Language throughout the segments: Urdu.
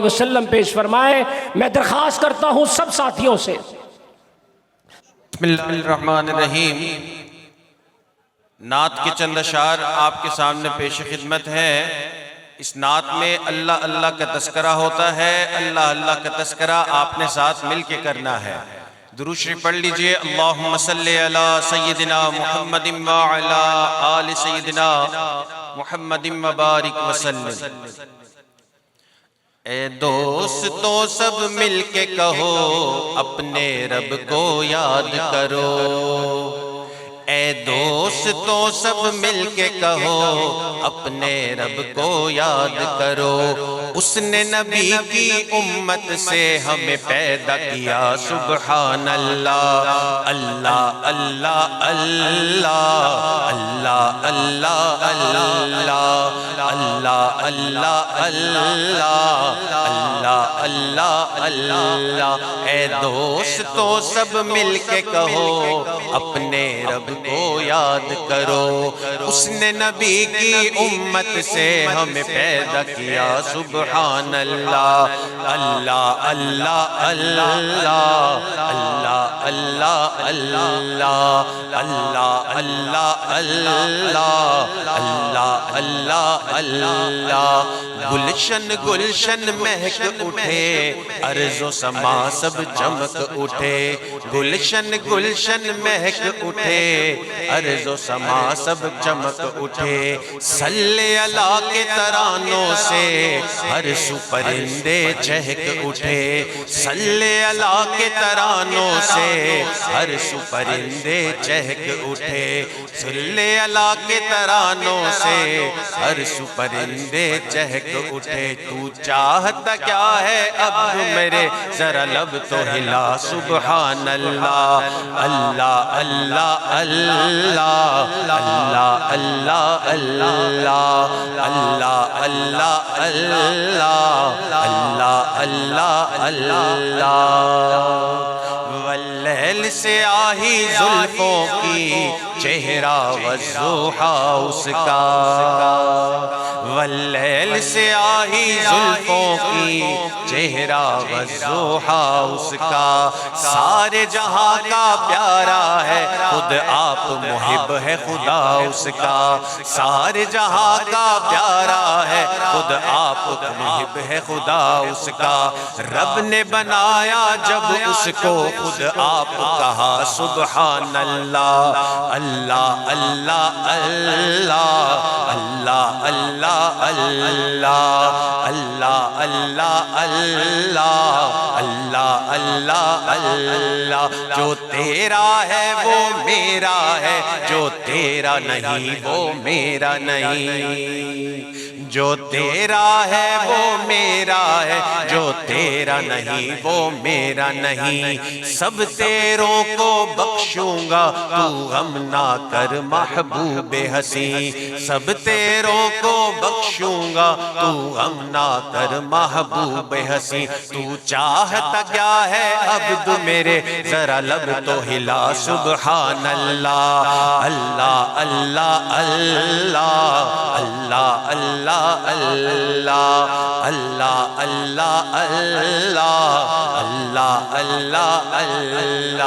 وسلم پیش فرمائے۔ میں درخواست کرتا ہوں سب ساتھیوں سے۔ بسم اللہ الرحمن الرحیم۔ نعت کے چند اشعار آپ کے سامنے پیش خدمت ہے۔ اس نعت میں اللہ اللہ کا تذکرہ ہوتا ہے، اللہ اللہ کا تذکرہ آپ نے ساتھ مل کے کرنا ہے۔ درود شریف پڑھ لیجئے۔ اللہم صلی علی سیدنا محمد وعلی آل سیدنا محمد مبارک وسلم۔ اے دوستو سب مل کے کہو اپنے رب کو یاد کرو۔ اے دوستو سب مل کے کہو اپنے رب کو یاد کرو۔ اس نے نبی کی امت سے ہمیں پیدا کیا، سبحان اللہ۔ اللہ اللہ اللہ اللہ اللہ اللہ اللہ اللہ اللہ اللہ اللہ۔ اے دوستو سب مل کے کہو اپنے رب کو یاد کرو۔ اس نے نبی کی امت سے ہمیں پیدا کیا، سبحان اللہ۔ اللہ اللہ اللہ اللہ اللہ اللہ اللہ اللہ اللہ اللہ اللہ۔ گلشن گلشن مہک اٹھے، ارض و سما سب چمک اٹھے۔ گلشن گلشن مہک اٹھے، ارض و سما سب چمک اٹھے۔ صلی اللہ کے ترانوں سے ہر سو پرندے چہک اٹھے۔ صلی اللہ کے ترانوں سے ہر سو پرندے چہک اٹھے۔ صلی اللہ کے ترانوں سے ہر سو پرندے چہک اٹھے۔ تو چاہتا کیا ہے اب میرے ذرا لب تو ہلا، سبحان اللہ۔ اللہ اللہ اللہ اللہ اللہ اللہ اللہ اللہ اللہ اللہ اللہ۔ واللیل سے آہی زلفوں کی چہرہ والضحیٰ اس کا۔ واللیل سے آہی زلفوں کی چہرہ والضحیٰ اس کا۔ سارے جہاں کا پیارا ہے، خود آپ محب ہے خدا اس کا۔ سارے جہاں کا پیارا ہے، خود آپ محب ہے خدا اس کا۔ رب نے بنایا جب اس کو خود آپ کہا، سبحان اللہ۔ اللہ اللہ اللہ اللہ اللہ اللہ اللہ اللہ اللہ اللہ اللہ۔ جو تیرا ہے وہ میرا ہے، جو تیرا نہیں وہ میرا نہیں۔ جو تیرا ہے وہ میرا ہے، جو تیرا نہیں وہ میرا نہیں۔ سب تیروں کو بخشوں گا، تو غم نہ کر محبوب حسین۔ سب تیروں کو بخشوں گا، تو غم نہ کر محبوب حسین۔ تو چاہتا کیا ہے عبد میرے، ذرا لب تو ہلا، سبحان اللہ۔ اللہ اللہ اللہ اللہ اللہ اللہ اللہ اللہ اللہ اللہ اللہ۔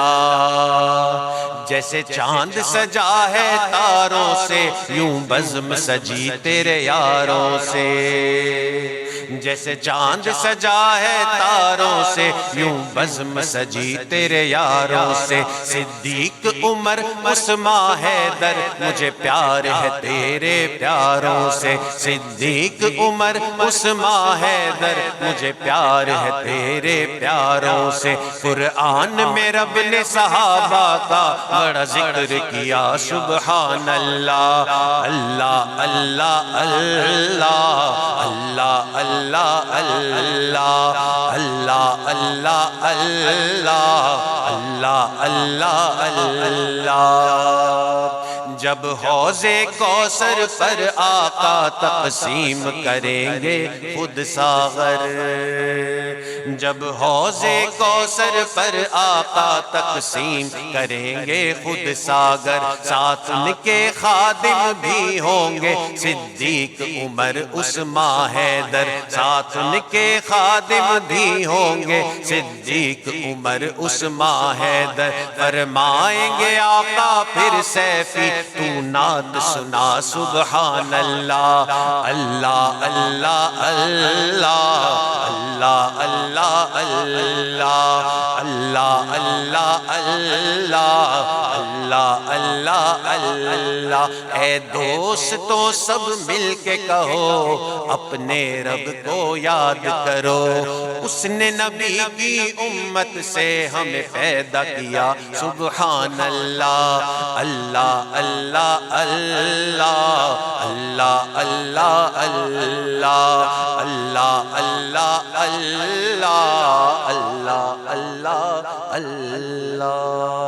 جیسے چاند سجا ہے تاروں سے، یوں بزم سجی تیرے یاروں سے۔ جیسے چاند سجا ہے تاروں سے، یوں بزم سجی تیرے یاروں سے۔ صدیق عمر عثمان حیدر، مجھے پیار ہے تیرے پیاروں سے۔ صدیق عمر عثمان حیدر، مجھے پیار ہے تیرے پیاروں سے۔ قرآن میں رب نے صحابہ کا بڑا ذکر کیا، سبحان اللہ۔ اللہ اللہ اللہ اللہ اللہ اللہ اللہ اللہ اللہ اللہ اللہ۔ جب حوض کوثر پر آقا تقسیم کریں گے خود ساغر۔ جب حوض کوثر پر آقا تقسیم کریں گے خود ساگر، ساتھ ان کے خادم بھی ہوں گے صدیق عمر عثمان حیدر، ساتھ ان کے خادم بھی ہوں گے صدیق عمر عثمان حیدر۔ فرمائیں گے آقا پھر سیفی تو نعت سنا سبحان اللہ، اللہ اللہ اللہ اللہ اللہ اللہ اللہ اللہ اللہ اللہ اللہ۔ اے دوستوں سب مل کے کہو اپنے رب کو یاد کرو، اس نے نبی کی امت سے ہمیں پیدا کیا سبحان اللہ، اللہ اللہ اللہ اللہ اللہ اللہ اللہ اللہ اللہ اللہ اللہ اللہ۔